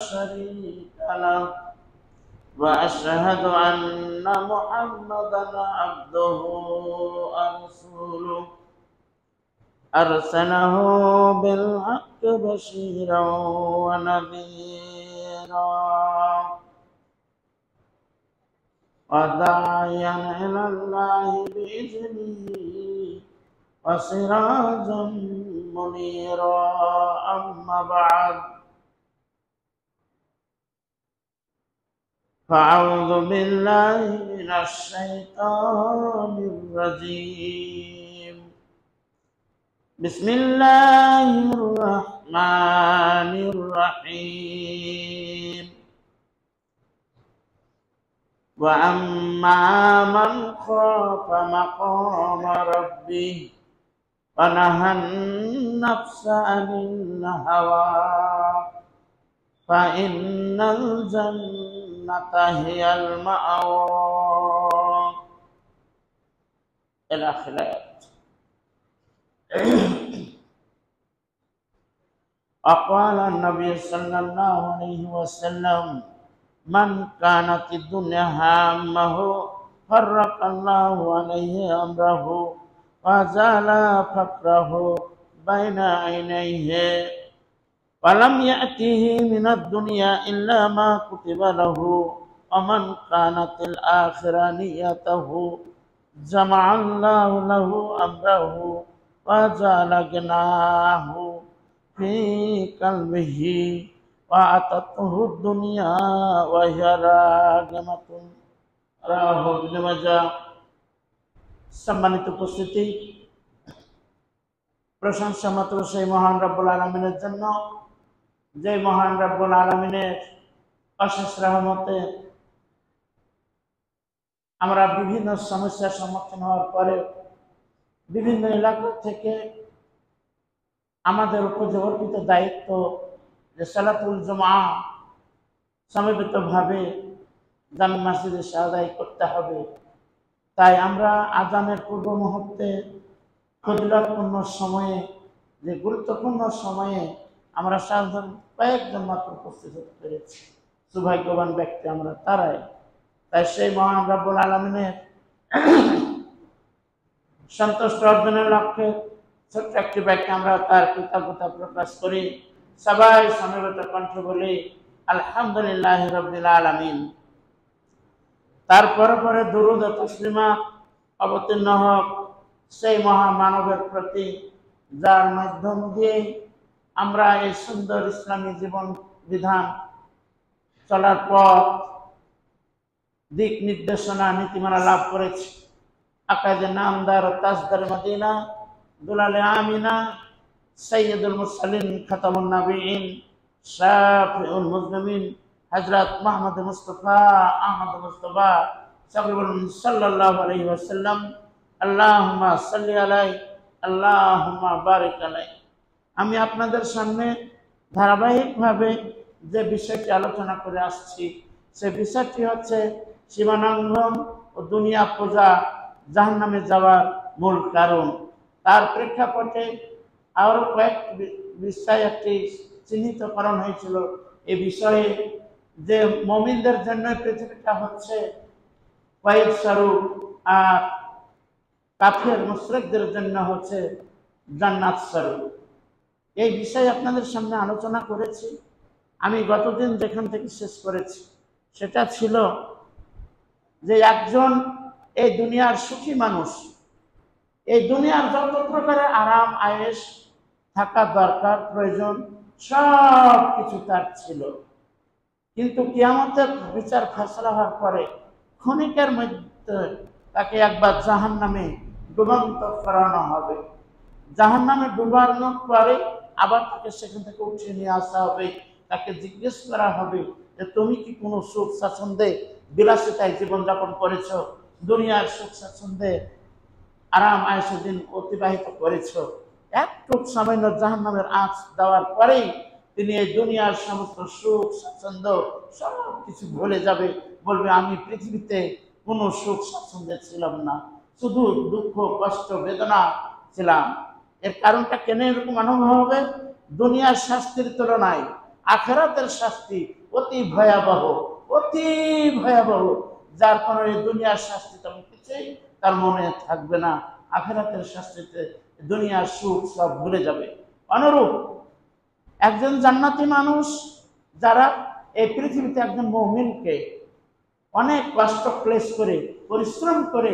شريك له وأشهد أن محمدا عبده ورسوله أرسله بالحق بشيرا ونذيرا وداعيا إلى الله بإذنه وسراجا منيرا أما بعد فأعوذ بالله من الشيطان الرجيم بسم الله الرحمن الرحيم وأما من خاف مقام ربه ونهى النفس عن الهوى فإن الجنة هي المأوى الآخرات. وقال النبي صلى الله عليه وسلم من كانت الدنيا هامه فرق الله عليه أمره وزال فقره بين عينيه ولم يأته من الدنيا إلا ما كتب له ومن كانت الآخرة نيته جمع الله له أمره وجعل غناه في قلبه وأتته الدنيا وهي راغمة رواه ابن মাজাহ। সম্মানিত উপস্থিতি, প্রশংসা মাত্র সেই মহান রব্বুল আলামিনের জন্য, যে মহান রব্বুল আলামিনের অশেষ রহমতে আমরা বিভিন্ন সমস্যার সম্মুখীন হওয়ার পরে বিভিন্ন এলাকা থেকে আমাদের উপর যে অর্পিত দায়িত্ব যে সালাতুল জুমআ সমবেতভাবে জামে মসজিদে এসে আদায় করতে হবে, তাই আমরা আজানের পূর্ব মুহূর্তে ফজিলতপূর্ণ সময়ে, যে গুরুত্বপূর্ণ সময়ে আমরা সাধারণ কয়েকজন মাত্র উপস্থিত হতে পেরেছি। সৌভাগ্যবান ব্যক্তি আমরা তারাই। তাই সেই মহান রব্বুল আলামিনের সন্তুষ্ট অর্জনের লক্ষ্যে ছোট্ট একটি বাক্যে আমরা তার কৃতজ্ঞতা প্রকাশ করি। সবাই সমবেত কণ্ঠে বলি আলহামদুলিল্লাহ রাব্বিল আলামিন। তারপরে পরে দুরূদ ও তাসলিমাত অবতীর্ণ হোক সেই মহামানবের প্রতি, যার মাধ্যম দিয়ে আমরা এই সুন্দর ইসলামী জীবন বিধান চলার পথ, দিক নির্দেশনা, নীতিমালা লাভ করেছি। আকায়েদে নামদার ও তাজদার মদিনা, দুলালে আমিনা, সৈয়দুল মুরসালিন, খাতামুন নবীন, শাফিউল মুজনিবিন হযরত মুহাম্মদ মুস্তাফা আহমদ মুস্তাফা সাল্লাল্লাহু আলাইহি ওয়াসাল্লাম। আল্লাহুম্মা সাল্লি আলাইহি আল্লাহুম্মা বারিক আলাইহি। আমি আপনাদের সামনে ধারাবাহিকভাবে যে বিষয়টি আলোচনা করে আসছি, সে বিষয়টি হচ্ছে সীমালঙ্ঘন ও দুনিয়া পূজা জাহান্নামে যাওয়ার মূল কারণ। তার প্রেক্ষাপটে আরও কয়েকটি বিষয় একটি চিহ্নিতকরণ হয়েছিল। এ বিষয়ে যে মুমিনদের জন্য পৃথিবীটা হচ্ছে কয়েদ স্বরূপ, আর কাফের মুশরিকদের জন্য হচ্ছে জান্নাত স্বরূপ। এই বিষয়ে আপনাদের সামনে আলোচনা করেছি। আমি গতদিন যেখান থেকে শেষ করেছি সেটা ছিল যে একজন এই দুনিয়ার সুখী মানুষ, এই দুনিয়ার যত প্রকারের আরাম আয়েশ থাকা দরকার প্রয়োজন সব কিছু তার ছিল, কিন্তু কিয়ামতের বিচার ফয়সালা হওয়ার পরে ক্ষণিকের মধ্যে তাকে একবার জাহান্নামে ডুবান্ত করানো হবে। জাহান্নামে ডুবানোর পরে আবার তাকে সেখান থেকে উঠিয়ে নিয়ে আসা হবে। তাকে জিজ্ঞেস করা হবে যে তুমি কি কোনো সুখ স্বাচ্ছন্দ্যে বিলাসিতায় জীবনযাপন করেছ, দুনিয়ার সুখ স্বাচ্ছন্দ্যে আরাম আয়েশে দিন অতিবাহিত করেছ? একটু সামান্য জাহান্নামের আঁচ দেওয়ার পরেই তিনি এই দুনিয়ার সমস্ত সুখ স্বাচ্ছন্দ্য সব কিছু ভুলে যাবে, বলবে আমি পৃথিবীতে কোনো সুখ স্বাচ্ছন্দ্যে ছিলাম না, শুধু দুঃখ কষ্ট বেদনা ছিলাম। এর কারণটা কেন এরকম অনুভব হবে? দুনিয়ার শাস্তির তুলনায় আখিরাতের শাস্তি অতি ভয়াবহ, অতি ভয়াবহ, যার কারণে দুনিয়ার শাস্তি তেমন কিছুই তার মনে থাকবে না। আখিরাতের শাস্তিতে দুনিয়ার সুখ সব ভুলে যাবে। অনুরূপ একজন জান্নাতি মানুষ, যারা এই পৃথিবীতে একজন মুমিনকে অনেক কষ্ট ক্লেশ করে পরিশ্রম করে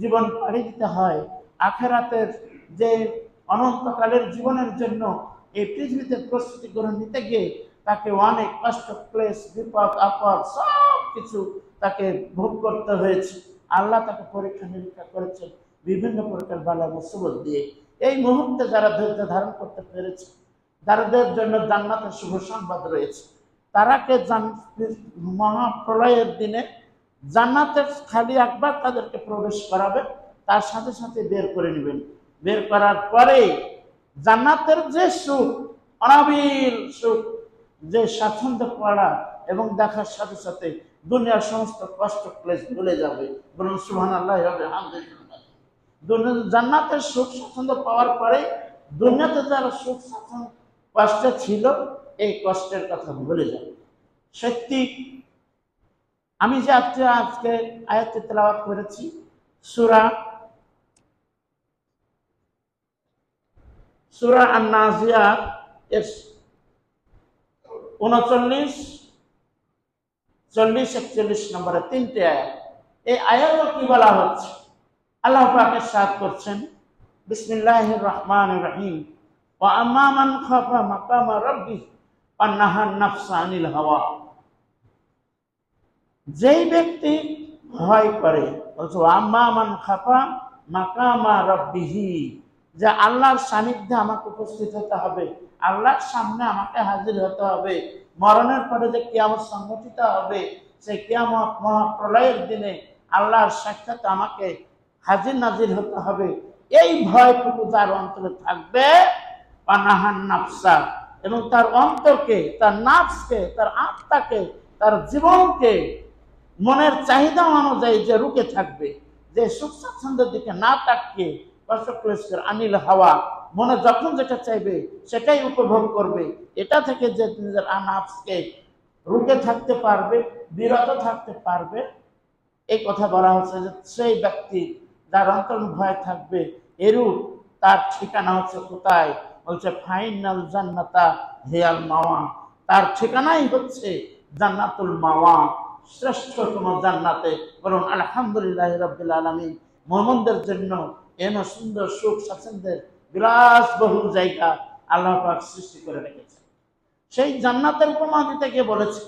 জীবন পাড়ি দিতে হয়, আখিরাতের যে অনন্তকালের জীবনের জন্য এই পৃথিবীতে প্রস্তুতি গ্রহণ নিতে গিয়ে তাকে অনেক কষ্ট ক্লেশ বিপদ আপদ সব কিছু তাকে ভোগ করতে হয়েছে। আল্লাহ তাকে পরীক্ষা নিরীক্ষা করেছে বিভিন্ন প্রকার বালা মুসিবত দিয়ে। এই মুহূর্তে যারা ধৈর্য ধারণ করতে পেরেছে, যাদের জন্য জান্নাতের শুভ সংবাদ রয়েছে, তারাকে মহাপ্রলয়ের দিনে জান্নাতের খালি একবার তাদেরকে প্রবেশ করাবে, তার সাথে সাথে বের করে নেবেন। বের করার পরে জান্নাতের যে সুখ, অনাবিল সুখ, যে স্বাচ্ছন্দ্য পড়া এবং দেখার সাথে সাথে দুনিয়ার সমস্ত কষ্ট ক্লেশ ভুলে যাবে। বলুন সুবহানাল্লাহ। জান্নাতের সুখ স্বাচ্ছন্দ্য পাওয়ার পরে দুনিয়াতে যারা সুখ স্বাচ্ছন্দ্য কষ্ট ছিল, এই কষ্টের কথা ভুলে যাবে। সত্যি আমি যে আজকে আয়াতে তেলাওয়াত করেছি, সূরা আন-নাজিয়াত এর 39, 40, 41 নম্বরে 3টে আয়াত। এই আয়াতে কি বলা হচ্ছে? আল্লাহ পাক ইরশাদ করছেন, বিসমিল্লাহির রহমানির রহিম, ওয়া আম্মা মান খাফা মাকামা রাব্বিহি ওয়া নাহা আন-নাফসা আনিল হাওয়া। যেই ব্যক্তি ভয় করে, বলছো আম্মা মান খাফা মাকামা রাব্বিহি, যে আল্লাহর সান্নিধ্যে আমাকে উপস্থিত হতে হবে, আল্লাহর সামনে আমাকে হাজির হতে হবে, মরণের পরে যে কিয়ামত সংঘটিত হবে, সেই কিয়ামত মহাপ্রলয়ের দিনে আল্লাহর সাক্ষাৎ আমাকে হাজির নাজির হতে হবে, এই ভয়টুকু যার অন্তরে থাকবে, পানাহান নাফসা, এবং তার অন্তরকে, তার নাফসকে, তার আত্মাকে, তার জীবনকে মনের চাহিদা অনুযায়ী যে রুকে থাকবে, যে সুখ স্বাচ্ছন্দ্যের দিকে না তাকিয়ে কষ্ট ক্লেশ করে আনিল হাওয়া, মনে যখন যেটা চাইবে সেটাই উপভোগ করবে, এটা থেকে যে নিজের নাফসকে রুকে থাকতে পারবে, বিরত থাকতে পারবে, এই কথা বলা হচ্ছে যে সেই ব্যক্তি যার অন্তর ভয় থাকবে, এরূপ তার ঠিকানা হচ্ছে কোথায়? বলছে ফাইনাল জান্নাতা হিয়াল মাওয়া, তার ঠিকানাই হচ্ছে জান্নাতুল মাওয়া, শ্রেষ্ঠতম জান্নাতে। বলুন আলহামদুলিল্লাহ রাব্বিল আলামিন। মুমিনদের জন্য এমন সুন্দর সুখ স্বাচ্ছন্দ্যের বিলাসবহুল জায়গা আল্লাহ পাক সৃষ্টি করে রেখেছে। সেই জান্নাতের উপমা দিতে গিয়ে বলেছে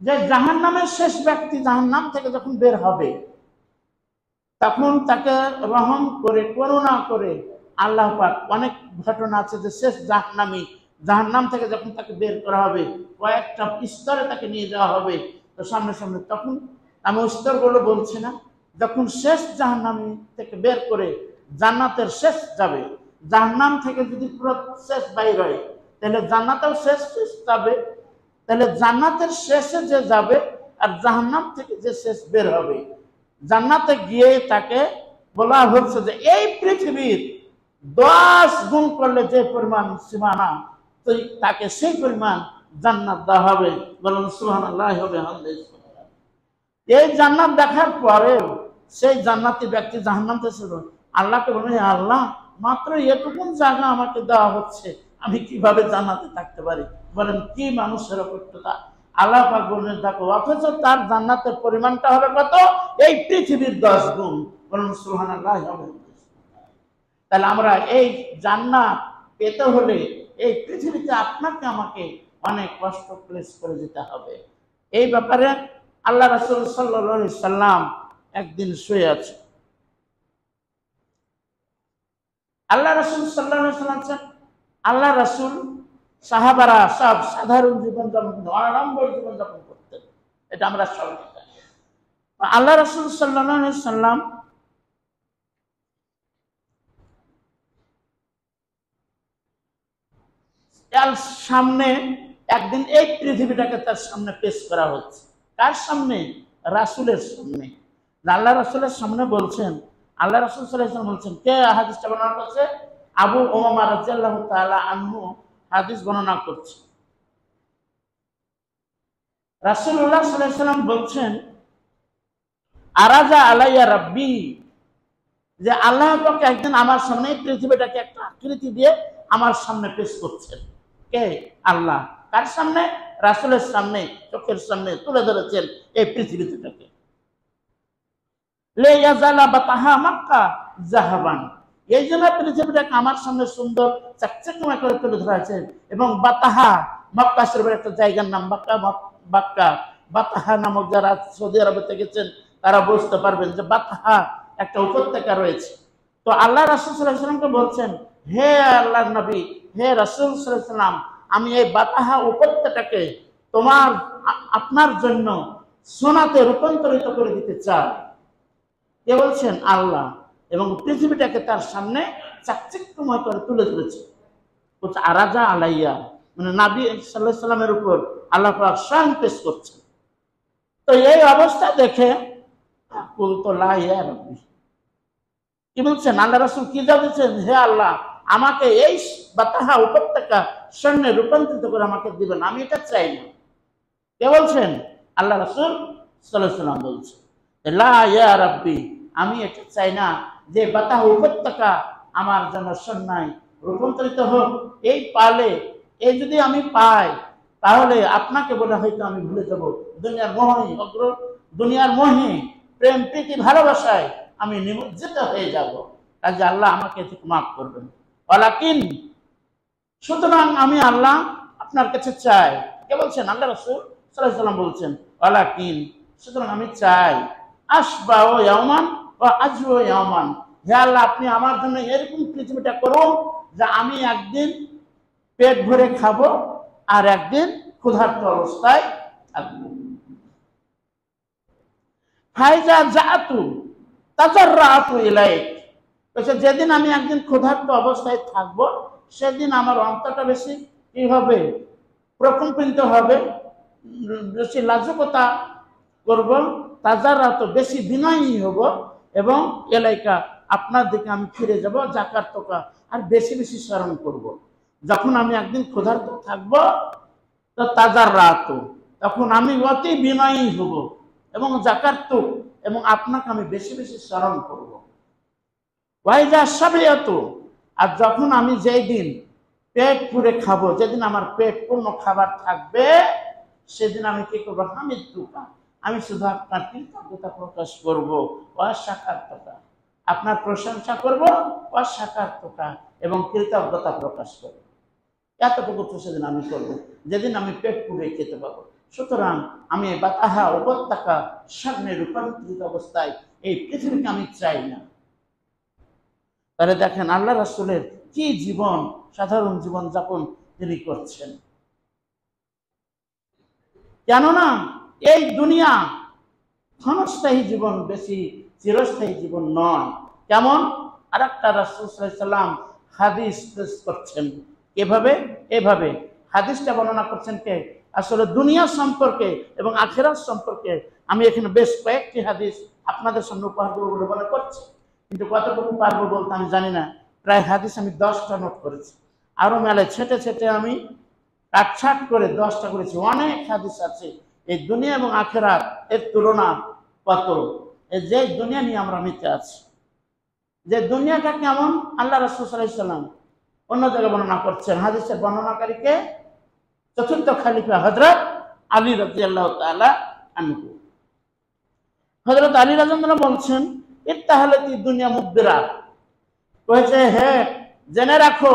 যে জাহান্নামের শেষ ব্যক্তি জাহান্নাম থেকে যখন বের হবে, তখন তাকে রহম করে, করুণা করে আল্লাহ পাক, অনেক ঘটনা আছে যে শেষ জাহান্নাম থেকে যখন তাকে বের করা হবে, কয়েকটা স্তরে তাকে নিয়ে যাওয়া হবে, তো সামনে সামনে, তখন আমি স্তরগুলো বলছি না, যখন শেষ জাহান্নামী থেকে বের করে জান্নাতের শেষ যাবে, জাহান্নাম থেকে যদি পুরো শেষ বাইর হয়, তাহলে জান্নাতেও শেষ যাবে, তাহলে জান্নাতের শেষে যে যাবে আর জাহান্নাম থেকে যে শেষ বের হবে, জান্নাতে গিয়ে তাকে বলা হচ্ছে যে এই পৃথিবীর 10 গুণ করলে যে পরিমাণ সীমানা, তো তাকে সেই পরিমাণ জান্নাত দেওয়া হবে। বলুন সুবহানাল্লাহ। এই জান্নাত দেখার পরে সেই জান্নাতি ব্যক্তি জাহান্নাম থেকে আল্লাহকে বলে, আল্লাহ মাত্র এটুকুন জায়গা আমাকে দেওয়া হচ্ছে, আমি কিভাবে জান্নাতে থাকতে পারি? বলেন কি মানুষের অপেক্ষা। আল্লাহ পাক বলেন দেখো, অথচ তার জান্নাতের পরিমাণটা হবে কত? এই পৃথিবীর 10 গুণ। বলুন সুবহানাল্লাহ। তাহলে আমরা এই জান্নাত পেতে হলে এই পৃথিবীতে আপনাকে আমাকে অনেক কষ্ট ক্লেশ করে যেতে হবে। এই ব্যাপারে আল্লাহ রাসূল সাল্লাল্লাহু আলাইহি সাল্লাম একদিন শুয়ে আছে। আল্লাহ রাসূল সাল্লাল্লাহু আলাইহি সাল্লাম, আল্লাহ রাসূল সাহাবারা সব সাধারণ জীবনযাপন, আড়ম্বর জীবনযাপন করতেন, এটা আমরা সবাই জানি। আল্লাহ রাসূল সাল্লাল্লাহু আলাইহি সাল্লাম সামনে একদিন এই পৃথিবীটাকে তার সামনে পেশ করা হচ্ছে। কার সামনে? রাসূলের সামনে। আল্লাহ রাসূলের সামনে বলছেন, আল্লাহ রাসূল সাল্লাল্লাহু আলাইহি ওয়াসাল্লাম বলছেন, কে হাদিসটা বর্ণনা করছে? আবু উমামা রাদিয়াল্লাহু তাআলা আনহু হাদিস বর্ণনা করছে। রাসূলুল্লাহ সাল্লাল্লাহু আলাইহি ওয়াসাল্লাম বলছেন, আরাজা আলাইয়া রাব্বি, যে আল্লাহ পাক একদিন আমার সামনে পৃথিবীটাকে একটা আকৃতি দিয়ে আমার সামনে পেশ করছেন। কে? আল্লাহ। কার সামনে? রাসূলের সামনে, চোখের সামনে তুলে ধরেছেন এই পৃথিবীটাকে। লে ইয়াজালা বাতাহা মক্কা জাহাবান, এই জন্য পৃথিবীটাকে আমার সামনে সুন্দর চাকচিক্যময় করে তুলে ধরা হয়েছে। এবং বাতাহা, মক্কা শরীফের একটা জায়গার নাম বাক্কা। বাতাহা নামক যারা সৌদি আরবে গেছেন তারা বুঝতে পারবেন যে বাতাহা একটা উপত্যকা রয়েছে। তো আল্লাহ রাসূল সাল্লাল্লাহু আলাইহি ওয়াসাল্লামকে বলছেন, হে আল্লাহর নবী, হে রাসূল সাল্লাল্লাহু আলাইহি ওয়াসাল্লাম, আমি এই বাতাহা উপত্যকাকে আপনার জন্য সোনাতে রূপান্তরিত করে দিতে চাই। কে বলছেন? আল্লাহ। এবং পৃথিবীটাকে তার সামনে চাকচিক্যময় করে তুলে ধরেছে। বলছে আরাজা আলাইয়া, মানে নবী সাল্লাল্লাহু আলাইহি সাল্লামের উপর আল্লাহ পাক স্বয়ং পেশ করছেন। তো এই অবস্থা দেখে কুলতু লা ইয়া রাব্বি, কি বলছেন আল্লাহ রাসূল? কি বলছেন? হে আল্লাহ, আমাকে এই বাতাহা উপত্যকা স্বর্ণে রূপান্তরিত করে আমাকে দিবেন, আমি এটা চাই না। কে বলছেন? আল্লাহ রাসূল সাল্লাল্লাহু আলাইহি ওয়াসাল্লাম বলছেন, লা ইয়া রাব্বি, আমি এটা চাই না যে বাতাহা উপত্যকা আমার জন্য স্বর্ণায় রূপান্তরিত হোক। এই পালে, এই যদি আমি পাই, তাহলে আপনাকে বলে হয়তো আমি ভুলে যাব, দুনিয়ার মোহে প্রেম প্রীতি ভালোবাসায় আমি নিমজ্জিত হয়ে যাব। কাজে আল্লাহ আমাকে ঠিক মাফ করবেন। ওয়ালাকিন, সুতরাং আমি আল্লাহ আপনার কাছে চাই। কে বলছেন? আল্লাহ রাসূল সাল্লাল্লাহু আলাইহি ওয়াসাল্লাম বলছেন, ওয়ালাকিন, সুতরাং আমি চাই, আসবাউ ইয়াওমান ওয়া আজরু ইয়াওমান, হে আল্লাহ, আপনি আমার জন্য এরকম পৃথিবীটা করুন যে আমি একদিন পেট ভরে খাবো আর একদিন ক্ষুধার্ত অবস্থায় থাকবো। ফাইজা জাআতু তাজাররাতু ইলাইক, যেদিন আমি একদিন ক্ষুধার্ত অবস্থায় থাকবো, সেদিন আমার অন্তরটা বেশি কি হবে? প্রকম্পিত হবে, বেশি লাজুকতা করব, তাজাররাতু, বেশি বিনয়ী হব, এবং এলাইকা, আপনার দিকে আমি ফিরে যাব, যাকার তোকা, আর বেশি বেশি স্মরণ করব। যখন আমি একদিন ক্ষুধার্ত থাকবো, তো তাজাররাতু, তখন আমি অতি বিনয়ী হব, এবং জাকারতু, এবং আপনাকে আমি বেশি বেশি স্মরণ করব। ওয়াইজা সাবিয়াতু, আর যখন আমি যেই দিন পেট পুরে খাবো, যেদিন আমার পেট পূর্ণ খাবার থাকবে, সেদিন আমি কি করবো? হামিদুকা, আমি শুধু আপনার কৃতজ্ঞতা প্রকাশ করব, অসাকারতকা, আপনার প্রশংসা করব, অসাকারতকা, এবং কৃতজ্ঞতা প্রকাশ করব। এতটুকু তো সেদিন আমি করবো, যেদিন আমি পেট পুরে খেতে পাবো। সুতরাং আমি বাতাহা উপত্যকা সামনে রূপান্তরিত অবস্থায় এই পৃথিবীকে আমি চাই না। তাহলে দেখেন আল্লাহ রাসূলের কি জীবন, সাধারণ জীবন যাপন তিনি করছেন। কেননা এই দুনিয়া ক্ষণস্থায়ী জীবন, বেশি চিরস্থায়ী জীবন নয়। কেমন? আর একটা রাসূল সাল্লাল্লাহু আলাইহি ওয়াসাল্লাম হাদিস পেশ করছেন। এভাবে এভাবে হাদিসটা বর্ণনা করছেন কে? আসলে দুনিয়া সম্পর্কে এবং আখিরাত সম্পর্কে আমি এখানে বেশ কয়েকটি হাদিস আপনাদের সামনে উপহার দেবো বলে মনে করছি, কিন্তু কতটুকু পারবো বলতে আমি জানি না। প্রায় হাদিস আমি 10টা নোট করেছি, আরো মেলে ছেটে ছেটে আমি কাটছাট করে 10টা করেছি। অনেক হাদিস আছে এই দুনিয়া এবং আখিরাত এর তুলনা কত, যে দুনিয়া নিয়ে আমরা মেতে আছি, যে দুনিয়াটা কেমন আল্লাহ রাসূল সাল্লাল্লাহু আলাইহি ওয়াসাল্লাম অন্য জায়গায় বর্ণনা করছেন। হাদিসের বর্ণনাকারীকে চতুর্থ খলিফা হযরত আলী রাদিয়াল্লাহু তাআলা আনহু। হযরত আলী রাদিয়াল্লাহু বলছেন, ইত্তাহালাতি দুনিয়া মুদবিরা, কইছে হে জেনে রাখো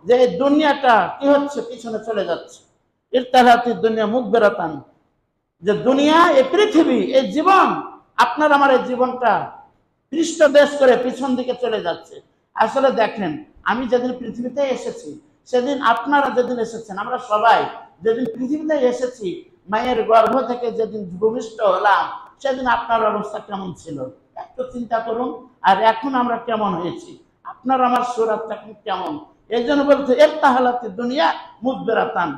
যে এই দুনিয়াটা কি হচ্ছে? পিছনে চলে যাচ্ছে। ইত্তাহালাতি দুনিয়া মুদবিরাতান, যে দুনিয়া, এই পৃথিবী, এই জীবন, আপনার আমার এই জীবনটা পৃষ্ঠদেশ করে পিছন দিকে চলে যাচ্ছে। আসলে দেখেন, আমি যেদিন পৃথিবীতে এসেছি, সেদিন আপনারা যেদিন এসেছেন, আমরা সবাই যেদিন পৃথিবীতে এসেছি, মায়ের গর্ভ থেকে যেদিন ভূমিষ্ঠ হলাম, সেদিন আপনার অবস্থা কেমন ছিল একটু চিন্তা করুন। আর এখন আমরা কেমন হয়েছি, আপনার আমার সুরাতটা কেমন। এই জন্য বলছে ইত্তাহালাতি দুনিয়া মুদবিরাতান,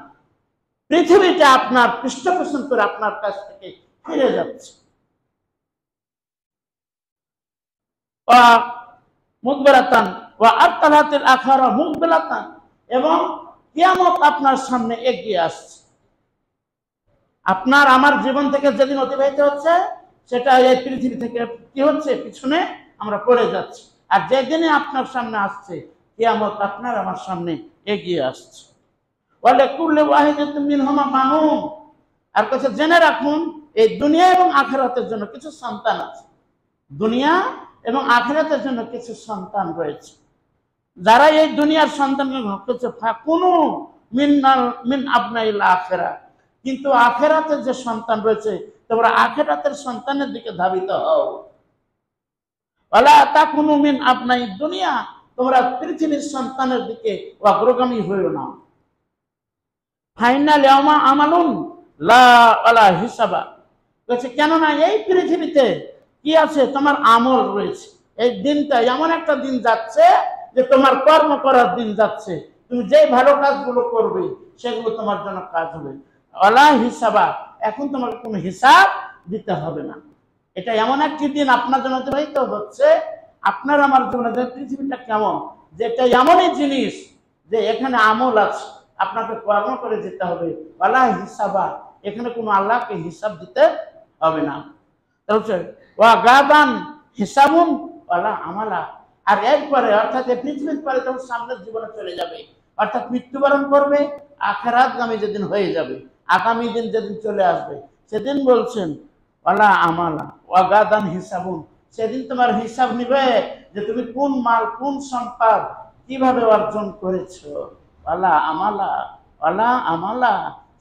পৃথিবীটা আপনার পৃষ্ঠপোষণ করে আপনার কাছ থেকে ফিরে যাচ্ছে। মুদবিরাতান ওয়া আত্তালাতিল আখিরা মুকবিলাতান, এবং কিয়ামত আপনার সামনে এগিয়ে আসছে। আপনার আমার জীবন থেকে যেদিন অতিবাহিত হচ্ছে সেটা এই পৃথিবী থেকে কি হচ্ছে, পিছনে আমরা পড়ে যাচ্ছি। আর যেদিনে আপনার সামনে আসছে কিয়ামত আপনার আমার সামনে এগিয়ে আসছে। বলে কুল্লে ওয়াহিদাতুম মিনহুমা বানুন, আর কাছে জেনে রাখুন এই দুনিয়া এবং আখিরাতের জন্য কিছু সন্তান আছে। দুনিয়া এবং আখিরাতের জন্য কিছু সন্তান রয়েছে। যারা এই দুনিয়ার সন্তানকে হচ্ছে ফাকুনু মিন আবনাইল আখিরা, কিন্তু আখিরাতের যে সন্তান রয়েছে তোমরা আখিরাতের সন্তানের দিকে ধাবিত হও। ওয়ালা তাকুনু মিন আবনাই দুনিয়া, তোমরা পৃথিবীর সন্তানের দিকে অগ্রগামী হইও না। ফাইনাল ইয়াউমা আমালুন লা ওয়ালা হিসাবা, বলছে কেননা এই পৃথিবীতে কি আছে, তোমার আমল রয়েছে। এই দিনটা এমন একটা দিন যাচ্ছে যে তোমার কর্ম করার দিন যাচ্ছে, তুমি যে ভালো কাজগুলো করবে সেগুলো তোমার জন্য কাজ হবে। ওয়ালা হিসাবা, এখন তোমাকে কোনো হিসাব দিতে হবে না। এটা এমন একটি দিন আপনার জন্য অতিবাহিত হচ্ছে, আপনার আমার জীবনে পৃথিবীটা কেমন, যেটা এমনই জিনিস যে এখানে আমল আছে, আপনাকে কর্ম করে যেতে হবে। ওয়ালা হিসাবা, এখানে কোনো আল্লাহকে হিসাব দিতে হবে না। ওয়া গাদান হিসাবুন ওয়ালা আমালা, আর এরপরে অর্থাৎ এই পৃথিবীর পরে যখন সামনের জীবনে চলে যাবে, অর্থাৎ মৃত্যুবরণ করবে, আখিরাতগামী যেদিন হয়ে যাবে, আগামী দিন যেদিন চলে আসবে, সেদিন বলছেন ওয়ালা আমালা ওয়া গাদান হিসাবুন, সেদিন তোমার হিসাব নিবে যে তুমি কোন মাল কোন সম্পদ কিভাবে অর্জন করেছো। ওয়ালা আমালা ওয়ালা আমালা,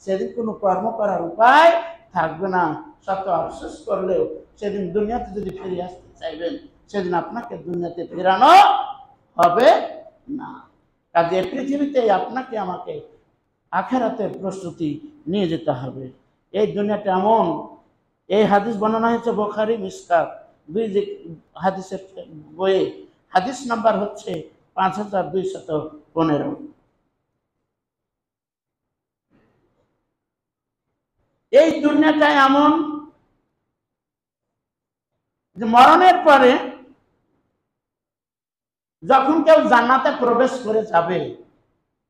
সেদিন কোনো কর্ম করার উপায় থাকবে না। শত আফসোস করলেও সেদিন দুনিয়াতে যদি ফিরে আসতে চাইবেন, সেদিন আপনাকে দুনিয়াতে ফেরানো হবে না। কাজে পৃথিবীতে আপনাকে আমাকে আখিরাতের প্রস্তুতি নিয়ে যেতে হবে। এই দুনিয়াটা এমন, এই হাদিস বর্ণনা হয়েছে বুখারী মিশকাত দুই হাদিসের বইয়ে, হাদিস নাম্বার হচ্ছে 5215। এই দুনিয়াটা এমন যে মরণের পরে যখন কেউ জান্নাতে প্রবেশ করে যাবে,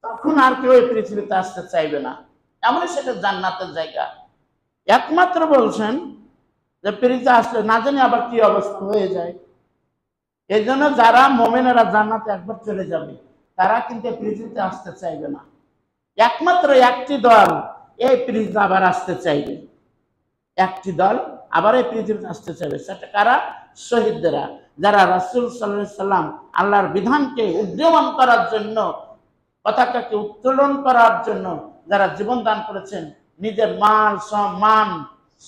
তখন আর কেউ এই পৃথিবীতে আসতে চাইবে না, এমনই সেটা জান্নাতের জায়গা। একমাত্র বলছেন যে পৃথিবীতে আসলে না জানি আবার কি অবস্থা হয়ে যায়। এই জন্য যারা মুমিনেরা জান্নাতে একবার চলে যাবে, তারা কিন্তু পৃথিবীতে আসতে চাইবে না। একমাত্র একটি দল এই পৃথিবীতে আবার আসতে চাইবে, একটি দল আবার এই পৃথিবীতে আসতে চাইবে, সেটা কারা? শহীদরা, যারা রাসূল সাল্লাল্লাহু আলাইহি সাল্লাম আল্লাহর বিধানকে উদ্যমান করার জন্য, পতাকাকে উত্তোলন করার জন্য যারা জীবন দান করেছেন, নিজের মাল সম্মান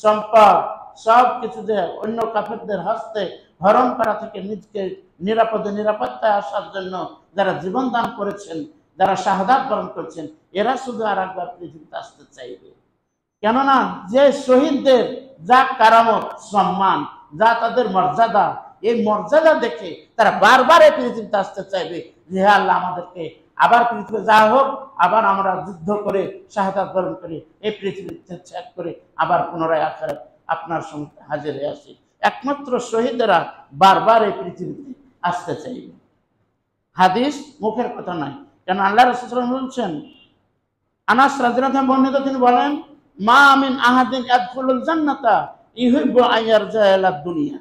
সম্পদ সব কিছু যে অন্য কাফেরদের হস্তে হরণ করা থেকে নিজকে নিরাপত্তায় আসার জন্য যারা জীবন দান করেছেন, যারা শাহাদাত বরণ করেছেন, এরা শুধু আর একবার পৃথিবীতে আসতে চাইবে। কেননা যে শহীদদের যা কারামত সম্মান, যা তাদের মর্যাদা, এই মর্যাদা দেখে তারা বারবার এই পৃথিবীতে আসতে চাইবে যে হে আল্লাহ, আমাদেরকে আবার পৃথিবী যা হোক, আবার আমরা যুদ্ধ করে শাহাদাত বরণ করে এই পৃথিবীতে ত্যাগ করে আবার পুনরায় আখিরাত আপনার সঙ্গে হাজির হয়ে আসি। একমাত্র শহীদেরা বারবার এই পৃথিবীতে আসতে চাইবে। হাদিস মুখের কথা নয়, কেন আল্লাহ রাসূল সাল্লাল্লাহু আলাইহি ওয়াসাল্লাম বলছেন, আনাস রাদিয়াল্লাহু আনহু বর্ণিত, তিনি বলেন মা মিন আহাদিন ইয়াদখুলুল জান্নাতা ইউহিব্বু আন ইয়ারজা ইলা দুনিয়া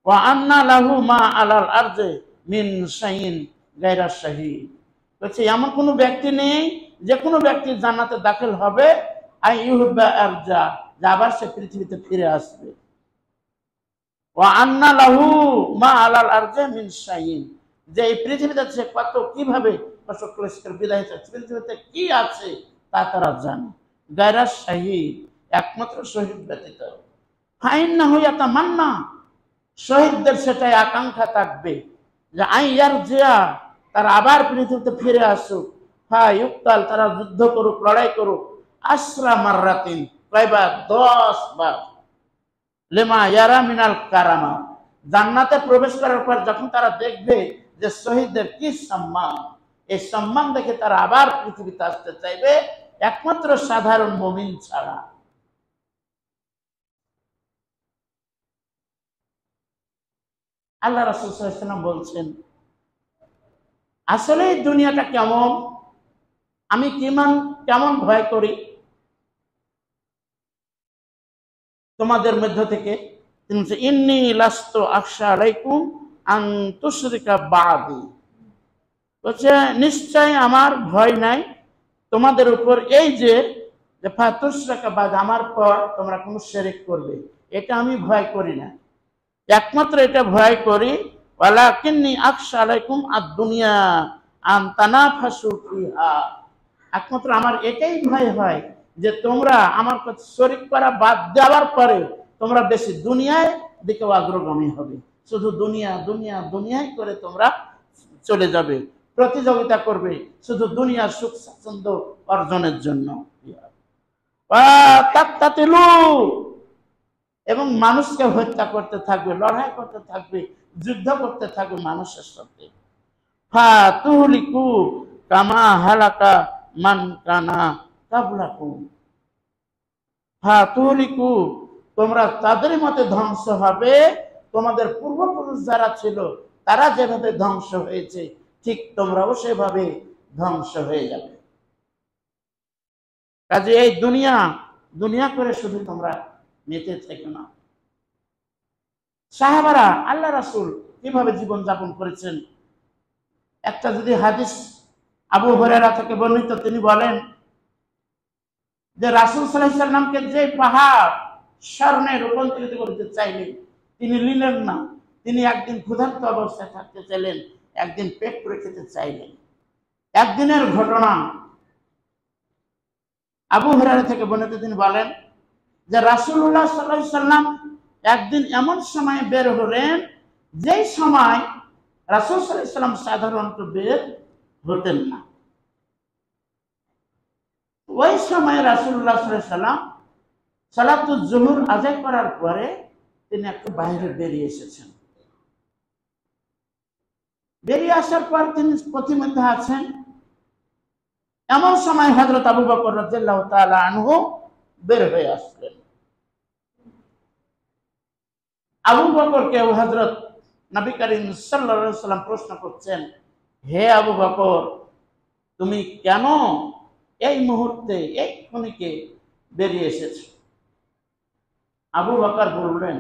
ওয়া আন্না লাহু মা আলাল আরজি মিন শাইইন গায়রা শাহীদ। বলছে এমন কোনো ব্যক্তি নেই, যে কোনো ব্যক্তি জান্নাতে দাখিল হবে আই ইউহিব্বা আরজা, যে আবার সে পৃথিবীতে ফিরে আসবে। ওয়া আন্না লাহু মা আলাল আরজি মিন শাইইন, যে এই পৃথিবীতে সে কত কিভাবে কষ্ট ক্লেশের বিদায় হয়েছে, পৃথিবীতে কি আছে তা তারা জানে। গায়রা শাহীদ, একমাত্র শহীদ ব্যতীত। ফাইন না হইয়া তা মান্না, শহীদদের সেটাই আকাঙ্ক্ষা থাকবে যে আই ইয়ার জিয়া, তারা আবার পৃথিবীতে ফিরে আসুক। হ্যাঁ ইউক্তাল, তারা যুদ্ধ করুক, লড়াই করুক। আসরা মাররাতিন, কয়বার? 10 বার। লেমা ইয়ারা মিনাল কারামা, জান্নাতে প্রবেশ করার পর যখন তারা দেখবে যে শহীদদের কি সম্মান, এই সম্মান দেখে তারা আবার পৃথিবীতে আসতে চাইবে, একমাত্র সাধারণ মুমিন ছাড়া। আল্লাহ রাসূল সাল্লাল্লাহু আলাইহি ওয়াসাল্লাম বলছেন, আসলে এই দুনিয়াটা কেমন, আমি কেমন ভয় করি। তোমাদের মধ্য থেকে তিনি বলছেন ইন্নী লাস্তু আখশা আলাইকুম আন তুশরিকা বাদি, বলছে নিশ্চয় আমার ভয় নাই তোমাদের উপর এই যে ফাতুশরাকা বাদ, আমার পর তোমরা কোনো শিরক করবে, এটা আমি ভয় করি না। একমাত্র এটা ভয় করি ওয়ালাকিন্নী আখশা আলাইকুম আদ-দুনিয়া আন তানাফাসু ফিহা, একমাত্র আমার এটাই ভয় হয় যে তোমরা আমার কাছে শরীক করা বাদ দেওয়ার পরে তোমরা বেশি দুনিয়ায় দিকে অগ্রগামী হবে, শুধু দুনিয়া দুনিয়া দুনিয়ায় করে তোমরা চলে যাবে, প্রতিযোগিতা করবে শুধু দুনিয়ার সুখ স্বাচ্ছন্দ্য অর্জনের জন্য। এবং মানুষকে হত্যা করতে থাকবে, লড়াই করতে থাকবে, যুদ্ধ করতে থাকবে মানুষের সাথে। ফাতুহলিকু কামা হালাকা মান কানা কাবলাকুম, ফাতুহলিকু তোমরা তাদের মতে ধ্বংস হবে, তোমাদের পূর্বপুরুষ যারা ছিল তারা যেভাবে ধ্বংস হয়েছে ঠিক তোমরাও সেভাবে ধ্বংস হয়ে যাবে। কাজে এই দুনিয়া দুনিয়া করে শুধু তোমরা মেতে থেকো না। সাহাবারা আল্লাহ রাসূল কিভাবে জীবন যাপন করেছেন, একটা যদি হাদিস আবু হুরায়রা থেকে বর্ণিত, তিনি বলেন যে রাসূল সাল্লাল্লাহু আলাইহি সাল্লামকে যে পাহাড় স্বর্ণে রূপান্তরিত করতে চাইলেন তিনি নিলেন না। তিনি একদিন ক্ষুধার্ত অবস্থায় থাকতে চাইলেন, একদিন পেট পুরে খেতে চাইলেন। একদিনের ঘটনা আবু হুরায়রা থেকে বর্ণিত, তিনি বলেন যে রাসূলুল্লাহ সাল্লাল্লাহু আলাইহি সাল্লাম একদিন এমন সময় বের হলেন যেই সময় রাসূল সাল্লাল্লাহু আলাইহি সাল্লাম সাধারণত বের হতেন না। ওই সময় রাসূলুল্লাহ সাল্লাল্লাহু আলাইহি সাল্লাম সালাতুল জোহর আদায় করার পরে তিনি একটু বাইরে বেরিয়ে এসেছেন। বেরিয়ে আসার পর তিনি পথিমধ্যে আছেন, এমন সময় হযরত আবু বকর রাদিয়াল্লাহু তাআলা আনহু বের হয়ে আসলেন। আবু বকরকে হযরত নবী করিম সাল্লাল্লাহু আলাইহি সাল্লাম প্রশ্ন করছেন, হে আবু বকর তুমি কেন এই মুহূর্তে এই ক্ষণিকে বেরিয়ে এসেছো? আবু বকর বললেন,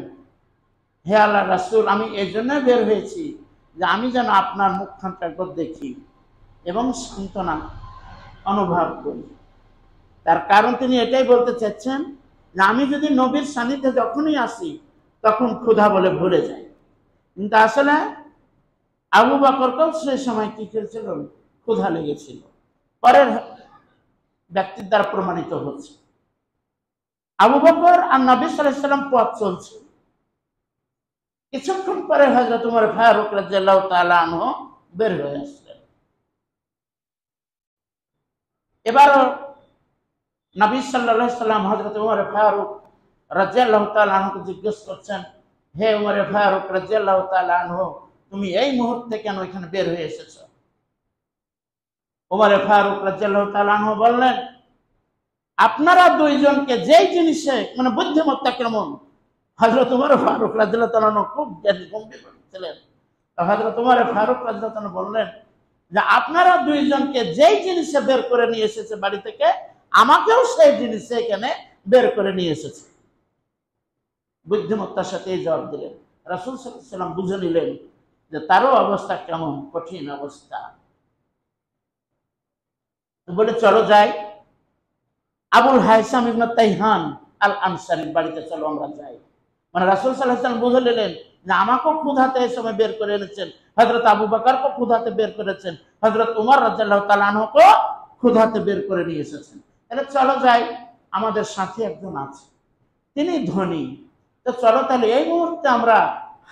হে আল্লাহর রাসূল আমি এই জন্য বের হয়েছি যে আমি যেন আপনার মুখখানটা দেখি এবং সান্ত্বনা অনুভব করি। তার কারণ তিনি এটাই বলতে চাচ্ছেন যে আমি যদি নবীর সান্নিধ্যে যখনই আসি তখন ক্ষুধা বলে ভুলে যাই। কিন্তু আসলে আবু বকরকেও সেই সময় কি করেছিল, ক্ষুধা লেগেছিল। পরের ব্যক্তির দ্বারা প্রমাণিত হচ্ছে আবু বকর আর নবী সাল্লাল্লাহু আলাইহি সাল্লাম পথ চলছে। কিছুক্ষণ পরে হযরত ওমর ফারুক রাদিয়াল্লাহু তাআলা আনহু বের হয়ে আসলেন। এবারও নবী সাল্লাল্লাহু আলাইহি সাল্লাম হযরত ওমর ফারুক রাদিয়াল্লাহু তাআলা আনহুকে জিজ্ঞেস করছেন, হে ওমর ফারুক রাদিয়াল্লাহু তাআলা আনহু তুমি এই মুহূর্তে কেন এখানে বের হয়ে এসেছো? ওমর ফারুক রাদিয়াল্লাহু তাআলা আনহু বললেন, আপনারা দুইজনকে যেই জিনিসে মানে বুদ্ধিমত্তা কেমন, হযরত ওমর ফারুক রাদিয়াল্লাহু তাআলা আনহু খুব জ্ঞানী গম্ভীর ছিলেন। হযরত ওমর ফারুক রাদিয়াল্লাহু তাআলা বললেন যে আপনারা দুইজনকে যেই জিনিসে বের করে নিয়ে এসেছে বাড়ি থেকে, আমাকেও সেই জিনিসে এখানে বের করে নিয়ে এসেছে। বুদ্ধিমত্তার সাথে এই জবাব দিলেন। রাসূল সাল্লাল্লাহু আলাইহি সাল্লাম বুঝে নিলেন যে তারও অবস্থা কেমন, কঠিন অবস্থা। বলে চলো যাই, আবুল হাইসাম ইবনে তাইহান আল আনসারীর বাড়িতে চলো আমরা যাই। মানে রাসূল সাল্লাল্লাহু আলাইহি সাল্লাম বুঝে নিলেন যে আমাকেও ক্ষুধাতে এই সময় বের করে এনেছেন, হযরত আবু বকরকে ক্ষুধাতে বের করেছেন, হযরত ওমর রাদিয়াল্লাহু তাআলা আনহুকে ক্ষুধাতে বের করে নিয়ে এসেছেন। তাহলে চলো যাই, আমাদের সাথে একজন আছে, তিনি ধনী, তো চলো তাহলে এই মুহূর্তে আমরা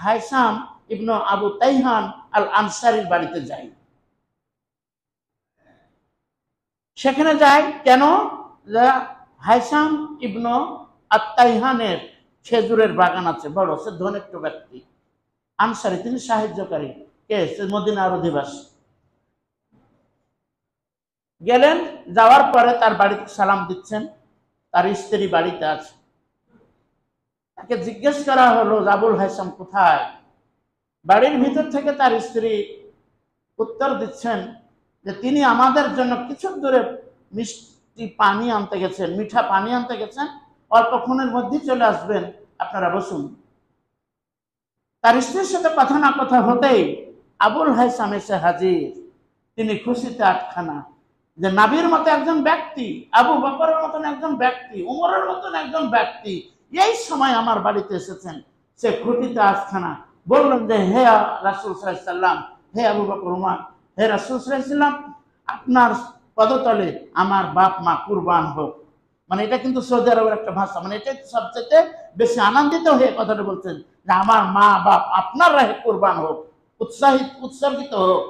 হাইসাম ইবনে আবু তাইহান আল আনসারীর বাড়িতে যাই। সেখানে যাই কেন? হাইসাম ইবনে আত-তাইহানের খেজুরের বাগান আছে, বড়, সে ধনিষ্ঠ ব্যক্তি, আনসারী, তিনি সাহায্যকারী, কে মদিনার অধিবাসী। গেলেন, যাওয়ার পরে তার বাড়িতে সালাম দিচ্ছেন, তার স্ত্রী বাড়িতে আছে। তাকে জিজ্ঞেস করা হলো আবুল হাইসাম কোথায়? বাড়ির ভিতর থেকে তার স্ত্রী উত্তর দিচ্ছেন যে তিনি আমাদের জন্য কিছু দূরে মিষ্টি পানি আনতে গেছেন, মিঠা পানি আনতে গেছেন, অল্পক্ষণের মধ্যেই চলে আসবেন, আপনারা বসুন। তার স্ত্রীর সাথে কথা না কথা হতেই আবুল হাইসাম এসে হাজির। তিনি খুশিতে আটখানা যে নাবির মতো একজন ব্যক্তি, আবু বকরের মতন একজন ব্যক্তি, উমরের মতন একজন ব্যক্তি এই সময় আমার বাড়িতে এসেছেন। সে খুঁটিতে আটখানা। বললেন যে হে রাসূল সাল্লাল্লাহু আলাইহি সাল্লাম, হে আবু বকর, উমর, হে রাসূল সাল্লাল্লাহু আলাইহি সাল্লাম, আপনার পদতলে আমার বাপ মা কুরবান হোক। মানে এটা কিন্তু সৌদি আরবের একটা ভাষা, মানে এটা সবচেয়ে বেশি আনন্দিত হয়ে কথাটা বলছেন যে আমার মা বাপ আপনার রাহে কুরবান হোক, উৎসর্গিত হোক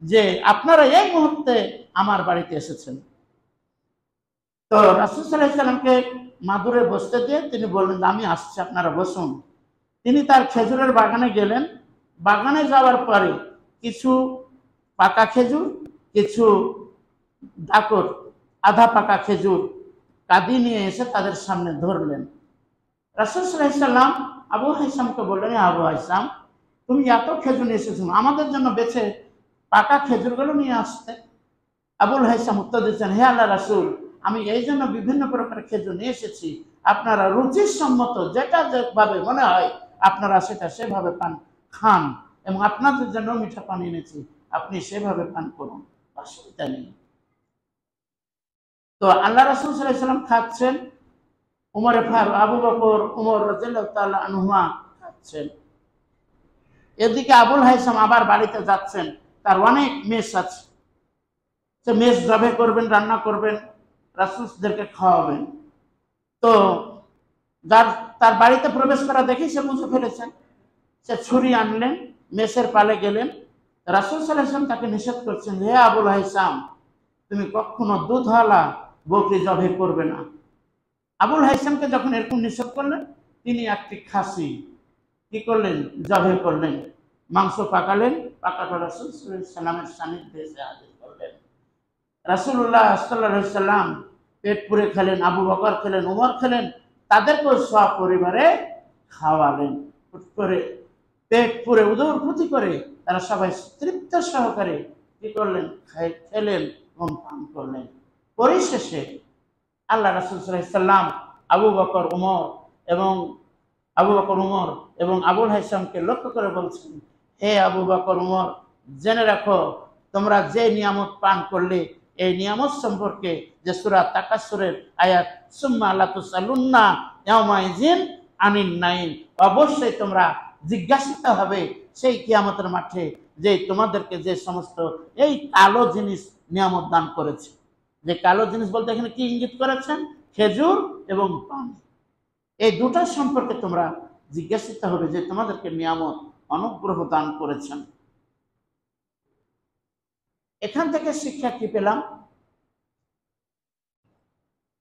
যে আপনারা এই মুহূর্তে আমার বাড়িতে এসেছেন। তো রাসূল সাল্লাল্লাহু আলাইহি সাল্লামকে মাদুরে বসতে দিয়ে তিনি বললেন আমি আসছি, আপনারা বসুন। তিনি তার খেজুরের বাগানে গেলেন। বাগানে যাওয়ার পরে কিছু পাকা খেজুর, কিছু ডাকর আধা পাকা খেজুর কাঁদি নিয়ে এসে তাদের সামনে ধরলেন। রাসূল সাল্লাল্লাহু আলাইহি সাল্লাম আবু হাইসামকে বললেন, আবু হাইসাম, তুমি এত খেজুর নিয়ে এসেছো, আমাদের জন্য বেছে পাকা খেজুরগুলো নিয়ে আসতে। আবুল হাইসাম উত্তর দিচ্ছেন, হে আল্লাহ রাসূল, আমি এই জন্য বিভিন্ন প্রকার খেজুর নিয়ে এসেছি, আপনারা রুচির সম্মত যেটা যেভাবে মনে হয় আপনারা সেটা সেভাবে পান খান, এবং আপনাদের জন্য মিঠা পানি এনেছি, আপনি সেভাবে পান করুন, অসুবিধা নেই। তো আল্লাহ রাসূল সাল্লাল্লাহু আলাইহি সাল্লাম খাচ্ছেন, উমরে ফারুক, আবু বকর, উমর রাদিয়াল্লাহু তাআলা আনহুমা খাচ্ছেন। এদিকে আবুল হাইসাম আবার বাড়িতে যাচ্ছেন, তার অনেক মেষ আছে, সে মেষ জবে করবেন, রান্না করবেন, রাসূলদেরকে খাওয়াবেন। তো তার বাড়িতে প্রবেশ করা দেখি সে বুঝে ফেলেছেন। সে ছুরি আনলেন, মেষের পালে গেলেন। রাসূল সাল্লাল্লাহু আলাইহি ওয়াসাল্লাম তাকে নিষেধ করছেন, হে আবুল হাইসাম, তুমি কখনো দুধওয়ালা বকরি জবে করবে না। আবুল হাইসামকে যখন এরকম নিষেধ করলেন, তিনি একটি খাসি কি করলেন, জবে করলেন, মাংস পাকালেন, পাকাটা রাসূল সাল্লাল্লাহু আলাইহি ওয়াসাল্লামের সান্নিধ্যে এসে হাজির করলেন। রাসূলুল্লাহ সাল্লাল্লাহু আলাইহি ওয়াসাল্লাম পেট পুরে খেলেন, আবু বকর খেলেন, উমর খেলেন, তাদেরকেও সপরিবারে খাওয়ালেন। করে পেট পুরে উদরপূতি করে তারা সবাই তৃপ্ত সহকারে কি করলেন, খেলেন এবং পান করলেন। পরিশেষে আল্লাহ রাসূল সাল্লাল্লাহু আলাইহি ওয়াসাল্লাম আবু বকর উমর এবং আবুল হাইসামকে লক্ষ্য করে বলছেন, হে আবু বকর, উমর, জেনে রাখো তোমরা যে নিয়ামত পান করলে এই নিয়ামত সম্পর্কে যে সূরা তাকাসুরের আয়াত সুম্মা লা তুসালুন্না ইয়াউমাইযিন আনিন নাইম, অবশ্যই তোমরা জিজ্ঞাসিত হবে সেই কিয়ামতের মাঠে যে তোমাদেরকে যে সমস্ত এই কালো জিনিস নিয়ামত দান করেছে। যে কালো জিনিস বলতে এখানে কি ইঙ্গিত করেছেন, খেজুর এবং পানি, এই দুটার সম্পর্কে তোমরা জিজ্ঞাসিত হবে যে তোমাদেরকে নিয়ামত অনুগ্রহ দান করেছেন। এখান থেকে শিক্ষা কি পেলাম?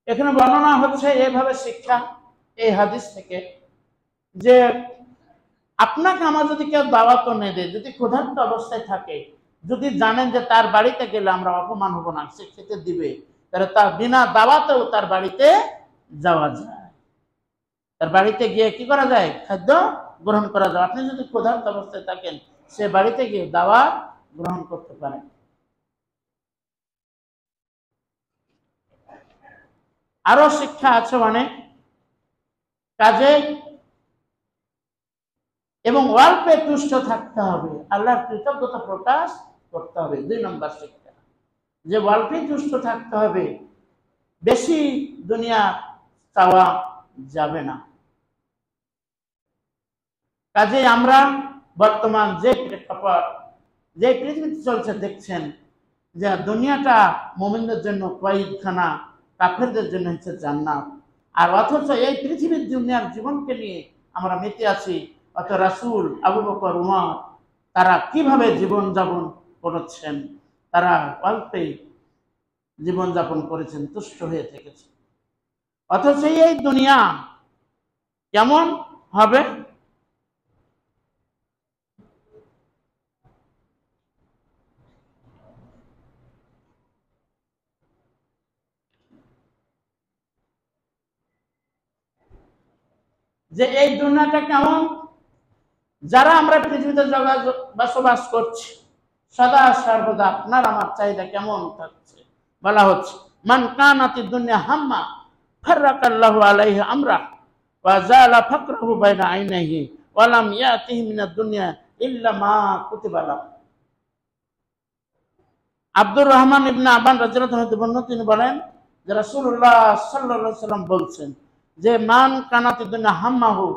এখানে বর্ণনা হচ্ছে এইভাবে শিক্ষা এই হাদিস থেকে যে আপনাকে আমার যদি কেউ দাওয়াত না দেয়, যদি ক্ষুধার্ত অবস্থায় থাকে, যদি জানেন যে তার বাড়িতে গেলে আমরা অপমান হব না, সে খেতে দিবে, তাহলে তার বিনা দাওয়াতেও তার বাড়িতে যাওয়া যায়, তার বাড়িতে গিয়ে কি করা যায়, খাদ্য গ্রহণ করা যায়। আপনি যদি ক্ষুধার্ত অবস্থায় থাকেন, সে বাড়িতে গিয়ে দাওয়াত গ্রহণ করতে পারেন। আরো শিক্ষা আছে অনেক কাজে, এবং অল্পে তুষ্ট থাকতে হবে, আল্লাহর কৃতজ্ঞতা প্রকাশ করতে হবে। 2 নম্বর শিক্ষা যে অল্পে তুষ্ট থাকতে হবে, বেশি দুনিয়া চাওয়া যাবে না। কাজে আমরা বর্তমান যে প্রেক্ষাপট, যে পৃথিবীতে চলছে, দেখছেন যে দুনিয়াটা মুমিনদের জন্য কয়েদখানা, কাফেরদের জন্য হচ্ছে জান্নাত। আর অথচ এই পৃথিবীর দুনিয়ার জীবনকে নিয়ে আমরা মেতে আছি। অত রাসূল, আবু বকর, উমর তারা কিভাবে জীবনযাপন করেছেন, তারা অল্পে জীবনযাপন করেছেন, তুষ্ট হয়ে থেকেছেন। অথচ এই দুনিয়া কেমন হবে, যে এই দুনিয়াটা কেমন, যারা আমরা পৃথিবীতে বসবাস করছি, সদা সর্বদা আপনার আমার চাহিদা কেমন থাকছে। বলা হচ্ছে মান কানাতি দুনিয়া হাম্মা ফাররাকাল্লাহু আলাইহি আমরা ওয়া জালা ফাকরাহু বাইনা আইনাইহি ওয়া লাম ইয়াতিহি মিনাদ দুনিয়া ইল্লা মা কুতিবা লাহু। আব্দুর রহমান ইবনে আবান রাদিয়াল্লাহু আনহু বর্ণনা তিনি বলেন যে রাসূলুল্লাহ সাল্লাল্লাহু আলাইহি সাল্লাম বলছেন যে মান কানাতি দুনিয়া হাম্মাহু,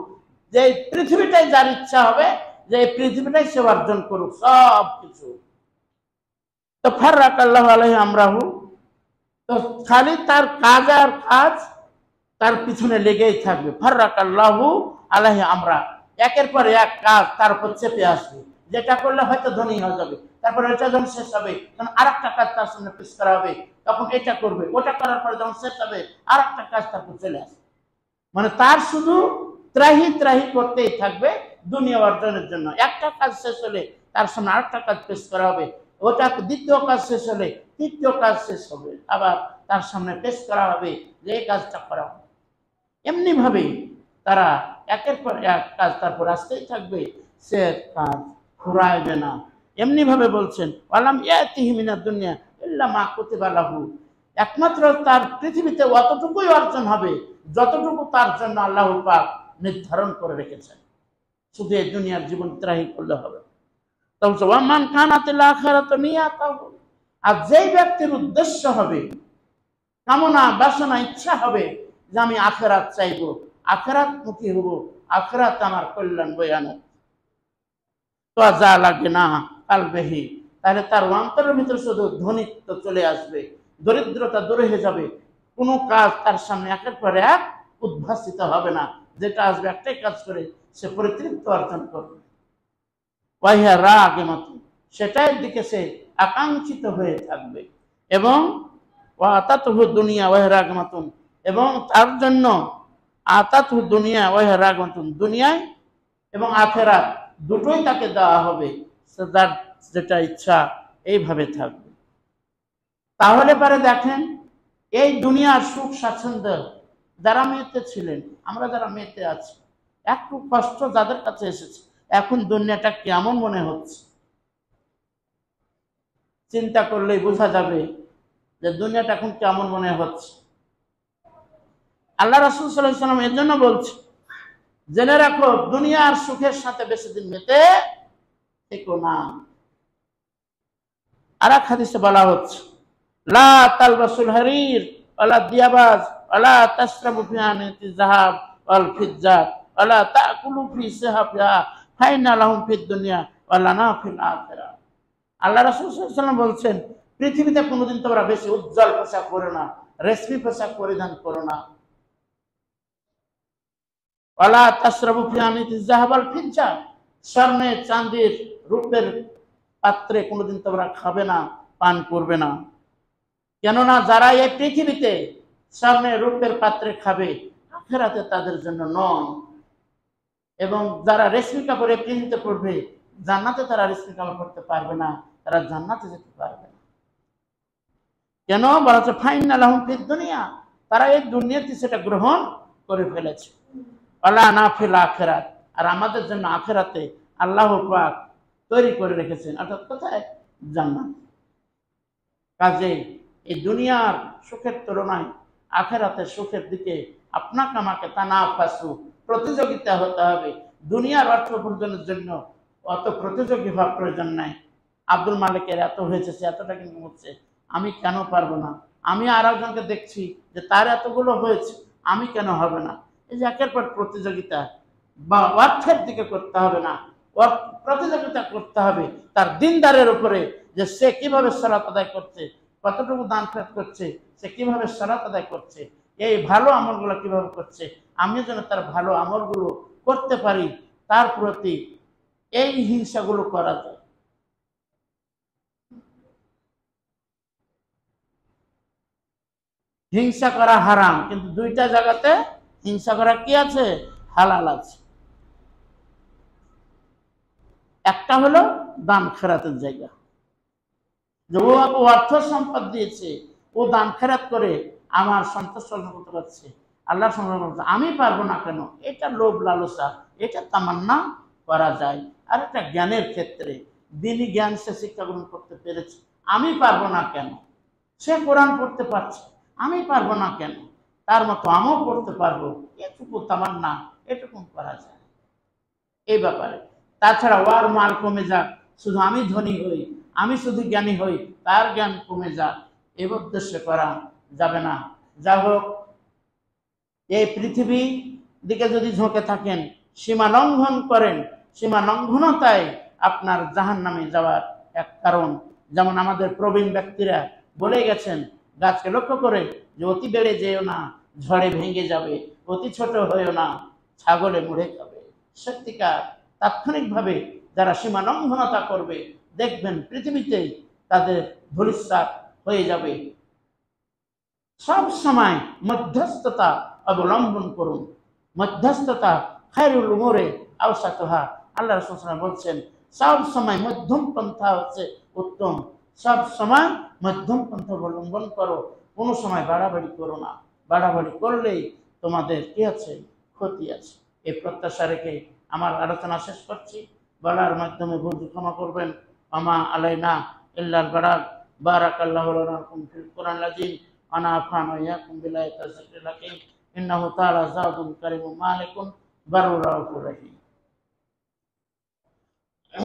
যে পৃথিবীটাই যার ইচ্ছা হবে যে এই পৃথিবীটাই সে অর্জন করুক সব কিছু, তো ফাররাকাল্লাহু আলাইহি আমরাহু, তো খালি তার কাজ আর কাজ তার পিছনে লেগেই থাকবে। ফাররাকাল্লাহু আলাইহি আমরা, একের পর এক কাজ তার উপর চেপে আসবে, যেটা করলে হয়তো ধনী হয়ে যাবে, তারপর এটা যখন শেষ হবে তখন আরেকটা কাজ তার সামনে পেশ করা হবে, তখন এটা করবে, ওটা করার পরে যখন শেষ হবে আরেকটা কাজ তারপর চলে আসবে। মানে তার শুধু ত্রাহি ত্রাহি করতেই থাকবে দুনিয়া অর্জনের জন্য। একটা কাজ শেষ হলে তার সামনে আরেকটা কাজ পেশ করা হবে, ওটা দ্বিতীয় কাজ শেষ হলে তৃতীয় কাজ শেষ হবে, আবার তার সামনে পেশ করা হবে যে এই কাজটা করা হবে। এমনি ভাবেই তারা একের পর এক কাজ তারপর আসতেই থাকবে, সে কাজ ফুরাইবে না। এমনি ভাবে বলছেন আলাম ইয়াতিহি মিনাদ দুনিয়া ইল্লা মা কুতিবা লাহু, একমাত্র তার পৃথিবীতে অতটুকুই অর্জন হবে যতটুকু তার জন্য আল্লাহ পাক নির্ধারণ করে রেখেছেন। শুধু এই দুনিয়ার জীবন ত্রাহি করলে হবে। তাহলে ওয়ামান কানাতিল আখিরাতু নিয়াতাহু, আর যেই ব্যক্তির উদ্দেশ্য হবে, কামনা বাসনা ইচ্ছা হবে যে আমি আখিরাত চাইবো, আখিরাত মুখী হব, আখিরাত আমার কল্যাণ বয়ে আনুক, তো যা লাগে না কালবেহি, তাহলে তার অন্তরের ভিতরে শুধু ধনিত্ব চলে আসবে, দরিদ্রতা দূরে হয়ে যাবে, কোনো কাজ তার সামনে একের পর এক উদ্ভাসিত হবে না, যেটা আসবে একটাই কাজ করে সে পরিতৃপ্ত অর্জন করবে। ওয়াহিয়া রাগিমাতু, সেটার দিকে সে আকাঙ্ক্ষিত হয়ে থাকবে। এবং আতাতুহু দুনিয়া ওয়াহিয়া রাগিমাতুন, এবং তার জন্য আতাতুহু দুনিয়া ওয়াহিয়া রাগিমাতুন, দুনিয়ায় এবং আখিরাত দুটোই তাকে দেওয়া হবে, যার যেটা ইচ্ছা এইভাবে থাকবে। তাহলে পরে দেখেন এই দুনিয়ার সুখ স্বাচ্ছন্দ্য যারা মেতে ছিলেন, আমরা যারা মেতে আছি, একটু কষ্ট যাদের কাছে এসেছে, এখন দুনিয়াটা কেমন মনে হচ্ছে চিন্তা করলেই বোঝা যাবে যে দুনিয়াটা এখন কেমন মনে হচ্ছে। আল্লাহ রাসূল সাল্লাল্লাহু আলাইহি ওয়াসাল্লাম এর জন্য বলছে, জেনে রাখো দুনিয়ার সুখের সাথে বেশি দিন মেতে থেকো না। আর এক হাদিসে বলা হচ্ছে লা তালবাসুল হারির ওয়ালা দিয়াবাজ ওয়ালা তাশরাবু ফি আনিতি যাহাব ওয়াল ফিজ্জাত ওয়ালা তাকুলু ফি সিহাফিহা ফাইনা লাহুম ফিদ দুনিয়া ওয়া লানা ফিল আখিরাহ। আল্লাহ রাসূল সাল্লাল্লাহু আলাইহি ওয়াসাল্লাম বলছেন, পৃথিবীতে কোনোদিন তোমরা বেশি উজ্জ্বল পোশাক পরো না, রেশমি পোশাক পরিধান করো না, ওয়ালা তাশরাবু ফি আনিতি যাহাব ওয়াল ফিজ্জাত, স্বর্ণে চাঁদির রূপের পাত্রে কোনোদিন তোমরা খাবে না, পান করবে না। কেননা যারা এই পৃথিবীতে স্বর্ণে রূপের পাত্রে খাবে, আখিরাতে তাদের জন্য নয়। এবং যারা রেশমি কাপড়ে পৃথিবীতে পড়বে, জান্নাতে তারা রেশমি কাপড় পরতে পারবে না, তারা জান্নাতে যেতে পারবে না। কেন বলা হচ্ছে ফাইনা লাহুম ফিদ দুনিয়া, তারা এই দুনিয়াতে সেটা গ্রহণ করে ফেলেছে, ওয়ালা না ফিল আখিরাত, আর আমাদের জন্য আখিরাতে আল্লাহ পাক তৈরি করে রেখেছেন, অর্থাৎ কোথায়? জান্নাত। কাজেই এই দুনিয়ার সুখের তুলনায় আখিরাতের সুখের দিকে আপনাকে আমাকে তানাফাসু, প্রতিযোগিতা হতে হবে। দুনিয়ার অর্থ উপার্জনের জন্য অত প্রতিযোগী হওয়ার প্রয়োজন নাই। আব্দুল মালিকের এত হয়েছে, সে এতটা কিন্তু হচ্ছে, আমি কেন পারবো না? আমি আর একজনকে দেখছি যে তার এতগুলো হয়েছে, আমি কেন হবে না? এই যে একের পর প্রতিযোগিতা বা অর্থের দিকে করতে হবে না, প্রতিযোগিতা করতে হবে তার দিনদারের উপরে, যে সে কিভাবে সালাত আদায় করছে, কতটুকু দান খরচ করছে, সে কিভাবে সালাত আদায় করছে, এই ভালো আমলগুলো কিভাবে করছে, আমি যেন তার ভালো আমলগুলো করতে পারি, তার প্রতি এই হিংসাগুলো করা যায়। হিংসা করা হারাম, কিন্তু দুইটা জায়গাতে হিংসা করা কি আছে? হালাল আছে। একটা হলো দান খেরাতের জায়গা, যে ও অর্থ সম্পদ দিয়েছে, ও দান খেরাত করে আমার সন্তোষ করতে পারছে, আল্লাহ সম্পর্কে আমি পারবো না কেন? এটা লোভ লালসা, এটা তামান্না করা যায়। আর একটা জ্ঞানের ক্ষেত্রে দিনী জ্ঞান সে শিক্ষা গ্রহণ করতে পেরেছে, আমি পারবো না কেন? সে কোরআন পড়তে পারছে, আমি পারবো না কেন? তার মতো আমও করতে পারবো, এটুকু তামান্না, এটুকু করা যায় এই ব্যাপারে। তাছাড়া ওয়ার মাল কমে যাক, শুধু আমি ধনী হই, আমি শুধু জ্ঞানী হই, তার জ্ঞান কমে যাক, এ উদ্দেশ্যে করা যাবে না। যা হোক, এই পৃথিবী দিকে যদি ঝুঁকে থাকেন, সীমা লঙ্ঘন করেন, সীমা লঙ্ঘনতায় আপনার জাহান্নামে যাওয়ার এক কারণ। যেমন আমাদের প্রবীণ ব্যক্তিরা বলে গেছেন, গাছকে লক্ষ্য করে যে অতি বেড়ে যেও না, ঝড়ে ভেঙে যাবে, অতি ছোট হয়েও না, ছাগলে মুড়ে খাবে। সত্যিকার তাৎক্ষণিকভাবে যারা সীমা লঙ্ঘনতা করবে, দেখবেন পৃথিবীতেই তাদের ধূলিসাৎ হয়ে যাবে। সব সময় মধ্যস্থতা অবলম্বন করুন। মধ্যস্থতা খায়রুল উমুরে আওসাতুহা। আল্লাহ রাসূল সাল্লাল্লাহু আলাইহি ওয়াসাল্লাম বলছেন, সব সময় মধ্যম পন্থা হচ্ছে উত্তম। সব সময় মধ্যম পন্থা অবলম্বন করো, কোনো সময় বাড়াবাড়ি করো না। বাড়াবাড়ি করলেই তোমাদের কি আছে? ক্ষতি আছে। এই প্রত্যাশা রেখে আমার আলোচনা শেষ করছি। বলার মাধ্যমে ভুল ক্ষমা করবেন। আমা আলাইনা ইল্লাল বারাক। বারাকাল্লাহু লানা ফিল কুরআনিল আযীম। ونفعنا وإياكم بالآيات والذكر الحكيم إنه تعالى زاد كريم مالك بر رؤوف رحيم